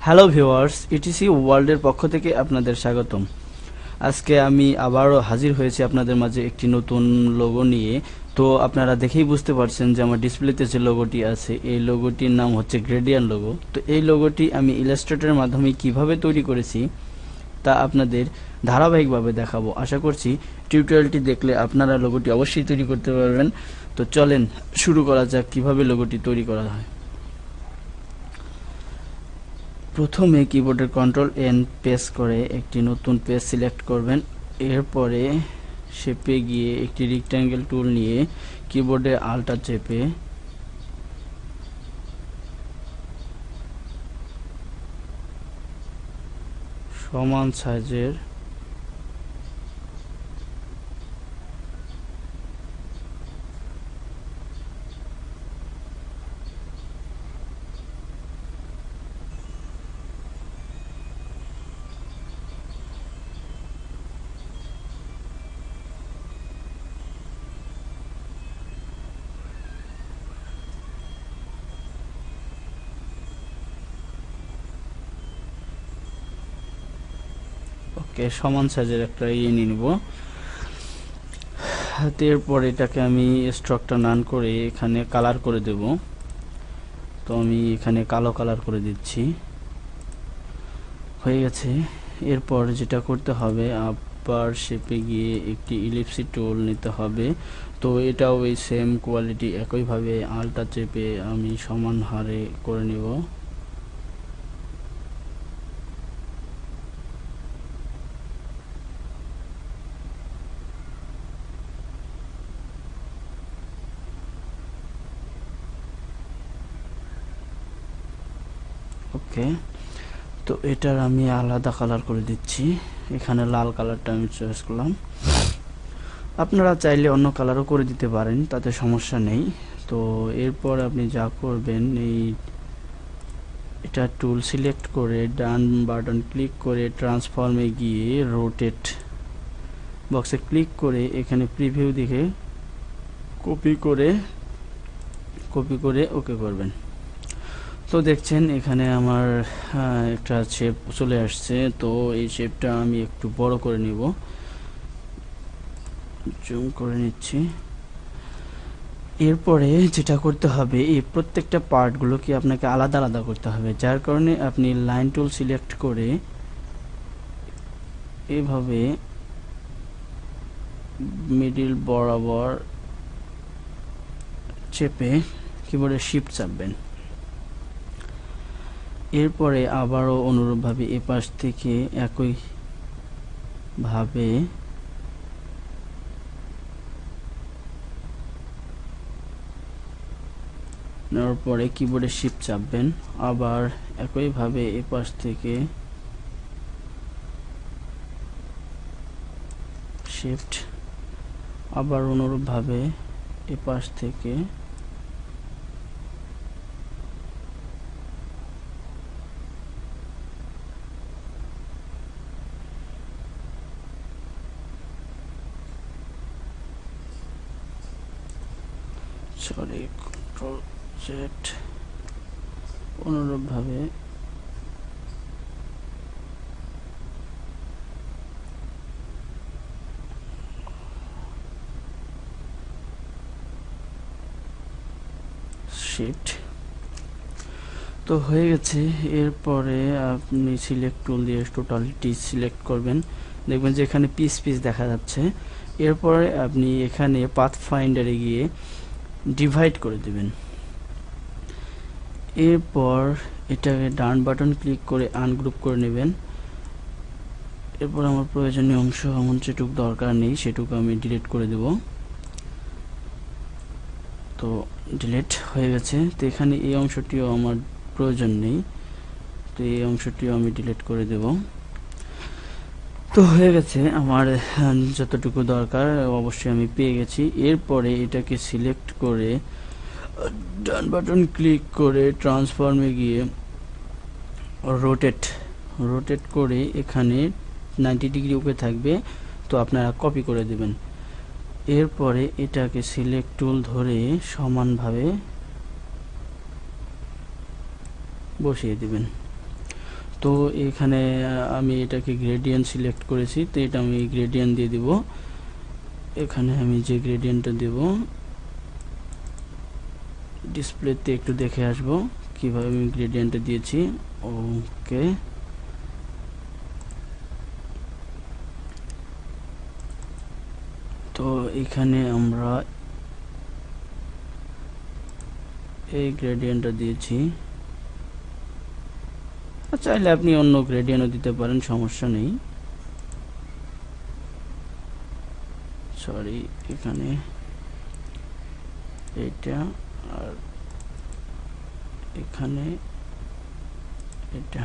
Hello viewers, etc ওয়ার্ল্ডের পক্ষ থেকে আপনাদের স্বাগতম। আজকে আমি আবারও হাজির হয়েছি আপনাদের মাঝে একটি নতুন লোগো নিয়ে। তো আপনারা দেখেই বুঝতে পারছেন যে আমার ডিসপ্লেতে যে লোগোটি আছে এই লোগোটির নাম হচ্ছে গ্রেডিয়ান্ট লোগো। তো এই লোগোটি আমি ইলাস্ট্রেটরের মাধ্যমে কিভাবে তৈরি করেছি তা আপনাদের ধারাবাহিকভাবে দেখাবো। আশা করছি টিউটোরিয়ালটি দেখলে আপনারা লোগোটি অবশ্যই তৈরি করতে পারবেন। তো চলেন শুরু করা যাক কিভাবে লোগোটি তৈরি করা হয়। প্রথমে কিবোর্ডের কন্ট্রোল এন প্রেস করে একটি নতুন পেজ সিলেক্ট করবেন। এরপরে শেপে গিয়ে একটি রেক্ট্যাঙ্গেল টুল নিয়ে কিবোর্ডে আল্টা চেপে সমান সাইজের সমান সাইজের একটা নিয়ে নিব। এরপর এটাকে আমি স্ট্রোকটা নান করে এখানে কালার করে দেব। তো আমি এখানে কালো কালার করে দিচ্ছি। হয়ে গেছে। এরপর যেটা করতে হবে, আবার শেপে গিয়ে একটি ইলিপসি টুল নিতে হবে। তো এটাও ওই সেম কোয়ালিটি, একইভাবে আল্টা চেপে আমি সমান হারে করে নেব। ওকে, তো এটার আমি আলাদা কালার করে দিচ্ছি। এখানে লাল কালারটা আমি চয়েস করলাম। আপনারা চাইলে অন্য কালারও করে দিতে পারেন, তাতে সমস্যা নেই। তো এরপর আপনি যা করবেন, এটা টুল সিলেক্ট করে ডান বাটন ক্লিক করে ট্রান্সফর্মে গিয়ে রোটেট বক্সে ক্লিক করে এখানে প্রিভিউ দেখে কপি করে ওকে করবেন। তো দেখছেন এখানে আমার একটা শেপ চলে আসছে। তো এই শেপটা আমি একটু বড় করে নিব, জুম করে নিচ্ছি। এরপরে যেটা করতে হবে, এই প্রত্যেকটা পার্টগুলোকে আপনাকে আলাদা আলাদা করতে হবে, যার কারণে আপনি লাইন টুল সিলেক্ট করে এভাবে মিডিল বরাবর চেপে কিবোর্ডে শিফট চাপবেন। এরপরে আবারও অনুরূপভাবে এপাশ থেকে একইভাবে নেওয়ার পরে কিবোর্ডে শিফট চাপবেন। আবার একইভাবে এপাশ থেকে শিফট, আবার অনুরূপভাবে এপাশ থেকে কন্ট্রোল জেড, অনুরূপভাবে শিফট। তো হয়ে গেছে। এরপরে আপনি সিলেক্ট টুল দিয়ে টোটালিটি সিলেক্ট করবেন, দেখবেন যে এখানে পিস পিস দেখা যাচ্ছে। এরপরে আপনি এখানে পাথ ফাইন্ডারে গিয়ে ডিভাইড করে দেবেন। এরপর এটাকে ডান বাটন ক্লিক করে আনগ্রুপ করে নেবেন। এরপর আমার প্রয়োজনীয় অংশ এমন যেটুকু দরকার নেই সেটুকু আমি ডিলিট করে দেব। তো ডিলিট হয়ে গেছে। তো এখানে এই অংশটিও আমার প্রয়োজন নেই, তো এই অংশটিও আমি ডিলিট করে দেব। তো হয়ে গেছে আমার যতটুকু দরকার অবশ্যই আমি পেয়ে গেছি। এরপরে এটাকে সিলেক্ট করে ডান বাটন ক্লিক করে ট্রান্সফর্মে গিয়ে রোটেট করে এখানে 90 ডিগ্রি উপরে থাকবে, তো আপনারা কপি করে দেবেন। এরপরে এটাকে সিলেক্ট টুল ধরে সমানভাবে বসিয়ে দিবেন। তো এখানে আমি এটাকে গ্রেডিয়েন্ট সিলেক্ট করেছি, তো এটা আমি গ্রেডিয়েন্ট দিয়ে দিব। এখানে আমি যে গ্রেডিয়েন্টটা দেব ডিসপ্লেতে একটু দেখে আসব কিভাবে আমি গ্রেডিয়েন্টটা দিয়েছি। ওকে, তো এখানে আমরা এই গ্রেডিয়েন্টটা দিয়েছি। চাইলে আপনি অন্য গ্রেডিয়েন্টও দিতে পারেন, সমস্যা নেই। সরি, এখানে এটা আর এখানে এটা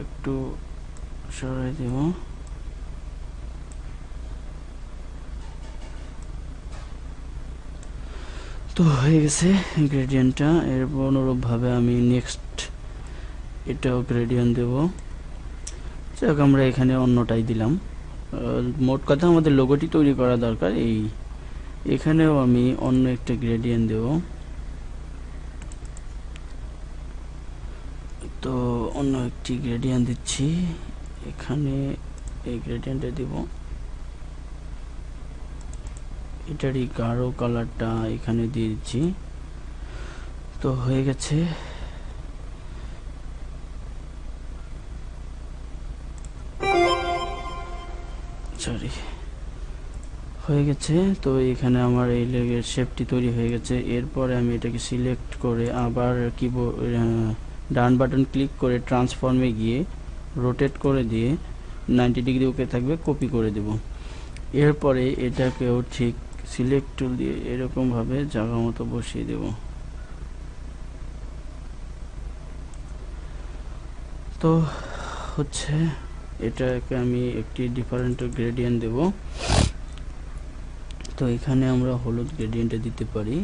একটু সরাই দেব। তো হয়ে গেছে গ্রেডিয়েন্টটা। এর অনুরূপভাবে আমি নেক্সট এটাও গ্রেডিয়েন্ট দেব। যাক, আমরা এখানে অন্যটাই দিলাম। মোট কথা আমাদের লোগোটি তৈরি করা দরকার। এখানেও আমি অন্য একটা গ্রেডিয়েন্ট দেব। তো অন্য একটি গ্রেডিয়েন্ট দিচ্ছি, এখানে এই গ্রেডিয়েন্টে দিব। এটারই গাঢ় কালারটা এখানে দিয়ে দিচ্ছি। তো হয়ে গেছে। সরি, হয়ে গেছে। তো এখানে আমার এই লেগের শেপটি তৈরি হয়ে গেছে। এরপরে আমি এটাকে সিলেক্ট করে আবার ডান বাটন ক্লিক করে ট্রান্সফর্মে গিয়ে রোটেট করে দিয়ে 90 ডিগ্রি ওকে থাকবে, কপি করে দেব। এরপরে এটাকেও ঠিক সিলেক্ট টুল দিয়ে এরকম ভাবে জায়গা মতো বসিয়ে দেব। তো হচ্ছে এটাকে আমি একটি ডিফারেন্ট গ্রেডিয়েন্ট দেব। তো এখানে আমরা হলুদ গ্রেডিয়েন্টে দিতে পারি।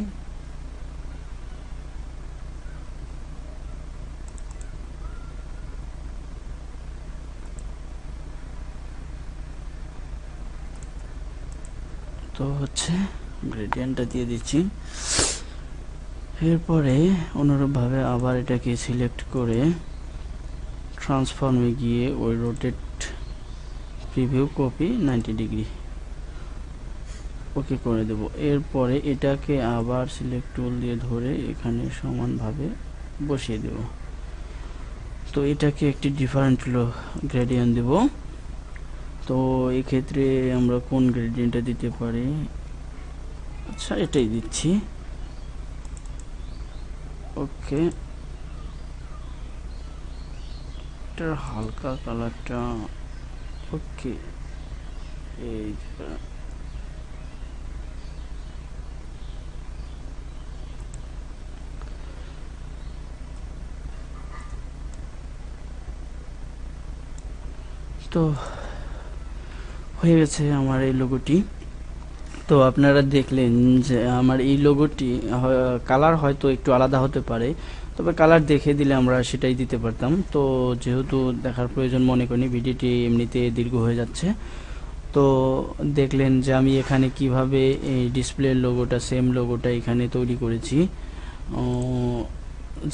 তো হচ্ছে গ্রেডিয়েন্টটা দিয়ে দিচ্ছি। এরপরে অনুরূপভাবে আবার এটাকে সিলেক্ট করে ট্রান্সফর্মে গিয়ে ওই rotate preview copy 90 degree okay করে দেব। এরপরে এটাকে আবার সিলেক্ট টুল দিয়ে ধরে এখানে সমানভাবে বসিয়ে দেব। তো এটাকে একটি ডিফারেন্ট গ্রেডিয়েন্ট দেব। তো এই ক্ষেত্রে আমরা কোন গ্রেডিয়েন্টটা দিতে পারি? আচ্ছা, এটাই দিচ্ছি। ওকে, এটার হালকা কালারটা ওকে। এই তো হয়ে গেছে আমার এই লোগোটি। তো আপনারা দেখলেন যে আমার এই লোগোটি কালার হয়তো একটু আলাদা হতে পারে, তবে কালার দেখে দিলে আমরা সেটাই দিতে পারতাম। তো যেহেতু দেখার প্রয়োজন মনে করিনি, ভিডিওটি এমনিতে দীর্ঘ হয়ে যাচ্ছে। তো দেখলেন যে আমি এখানে কিভাবে এই ডিসপ্লের লোগোটা, সেম লোগোটা এখানে তৈরি করেছি,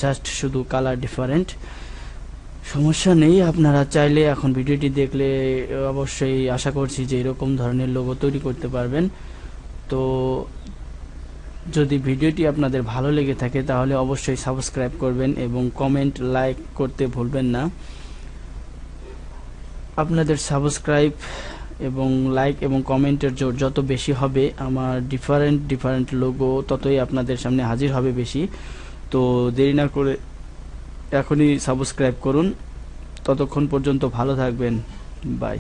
জাস্ট শুধু কালার ডিফারেন্ট। সমস্যা নেই, আপনারা চাইলে এখন ভিডিওটি দেখলে অবশ্যই আশা করছি যে এরকম ধরনের লোগো তৈরি করতে পারবেন। তো যদি ভিডিওটি আপনাদের ভালো লেগে থাকে তাহলে অবশ্যই সাবস্ক্রাইব করবেন এবং কমেন্ট লাইক করতে ভুলবেন না। আপনাদের সাবস্ক্রাইব এবং লাইক এবং কমেন্টের জোর যত বেশি হবে, আমার ডিফারেন্ট লোগো ততই আপনাদের সামনে হাজির হবে বেশি। তো দেরি না করে এখনই সাবস্ক্রাইব করুন। ততক্ষণ পর্যন্ত ভালো থাকবেন। বাই।